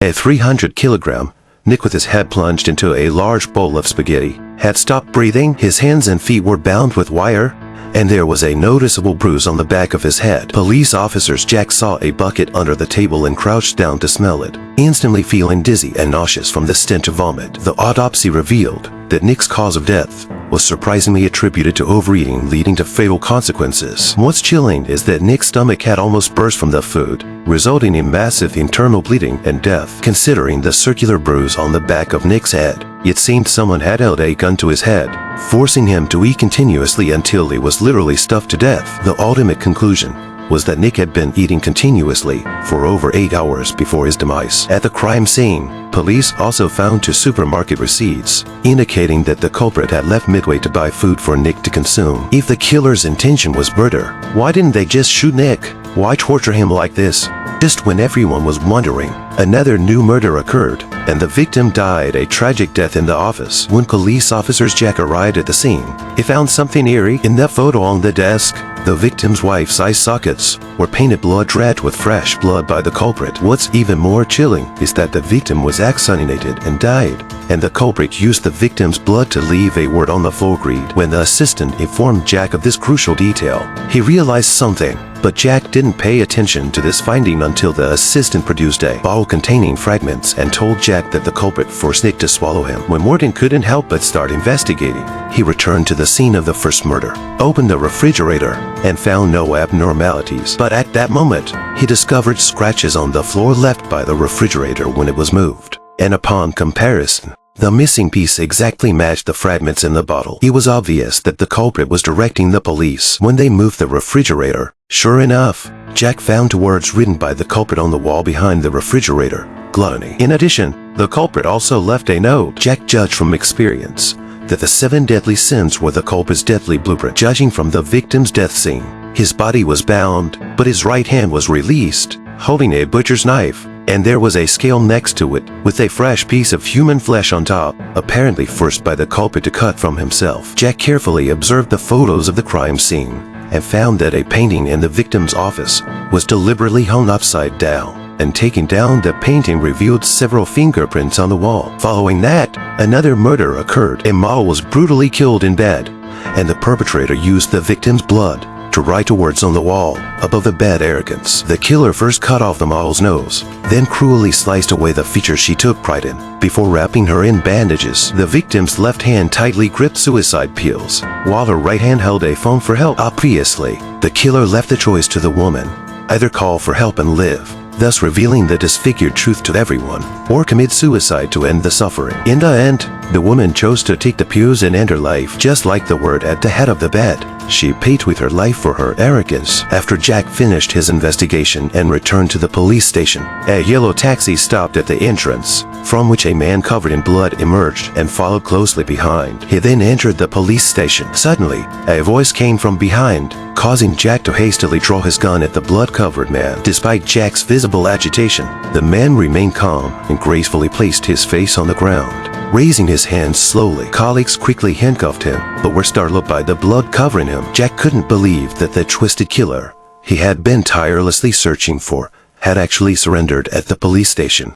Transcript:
At 300 kilogram, Nick, with his head plunged into a large bowl of spaghetti, had stopped breathing. His hands and feet were bound with wire, and there was a noticeable bruise on the back of his head. Police officers Jack saw a bucket under the table and crouched down to smell it, instantly feeling dizzy and nauseous from the stench of vomit. The autopsy revealed that Nick's cause of death was surprisingly attributed to overeating, leading to fatal consequences. What's chilling is that Nick's stomach had almost burst from the food, resulting in massive internal bleeding and death. Considering the circular bruise on the back of Nick's head, it seemed someone had held a gun to his head, forcing him to eat continuously until he was literally stuffed to death. The ultimate conclusion was that Nick had been eating continuously for over 8 hours before his demise. At the crime scene, police also found 2 supermarket receipts, indicating that the culprit had left midway to buy food for Nick to consume. If the killer's intention was murder, why didn't they just shoot Nick? Why torture him like this? Just when everyone was wondering, another new murder occurred, and the victim died a tragic death in the office. When police officers Jack arrived at the scene, he found something eerie. In that photo on the desk, the victim's wife's eye sockets were painted blood-red with fresh blood by the culprit. What's even more chilling is that the victim was vaccinated and died, and the culprit used the victim's blood to leave a word on the floor. When the assistant informed Jack of this crucial detail, he realized something. But Jack didn't pay attention to this finding until the assistant produced a bottle containing fragments and told Jack that the culprit forced Nick to swallow him. When Morton couldn't help but start investigating, he returned to the scene of the first murder, opened the refrigerator, and found no abnormalities. But at that moment, he discovered scratches on the floor left by the refrigerator when it was moved. And upon comparison, the missing piece exactly matched the fragments in the bottle. It was obvious that the culprit was directing the police. When they moved the refrigerator, sure enough, Jack found 2 words written by the culprit on the wall behind the refrigerator: gluttony. In addition, the culprit also left a note. Jack judged from experience that the 7 deadly sins were the culprit's deadly blueprint. Judging from the victim's death scene, his body was bound, but his right hand was released, holding a butcher's knife, and there was a scale next to it, with a fresh piece of human flesh on top, apparently forced by the culprit to cut from himself. Jack carefully observed the photos of the crime scene, and found that a painting in the victim's office was deliberately hung upside down, and taking down the painting revealed several fingerprints on the wall. Following that, another murder occurred. A model was brutally killed in bed, and the perpetrator used the victim's blood to write words on the wall above the bed: arrogance. The killer first cut off the model's nose, then cruelly sliced away the features she took pride in, before wrapping her in bandages. The victim's left hand tightly gripped suicide pills, while her right hand held a phone for help. Obviously, the killer left the choice to the woman: either call for help and live, thus revealing the disfigured truth to everyone, or commit suicide to end the suffering. In the end, the woman chose to take the pills and end her life. Just like the word at the head of the bed, she paid with her life for her arrogance. After Jack finished his investigation and returned to the police station, a yellow taxi stopped at the entrance, from which a man covered in blood emerged and followed closely behind. He then entered the police station. Suddenly, a voice came from behind, causing Jack to hastily draw his gun at the blood-covered man. Despite Jack's visible agitation, the man remained calm and gracefully placed his face on the ground, raising his hands slowly. Colleagues quickly handcuffed him, but were startled by the blood covering him. Jack couldn't believe that the twisted killer he had been tirelessly searching for had actually surrendered at the police station.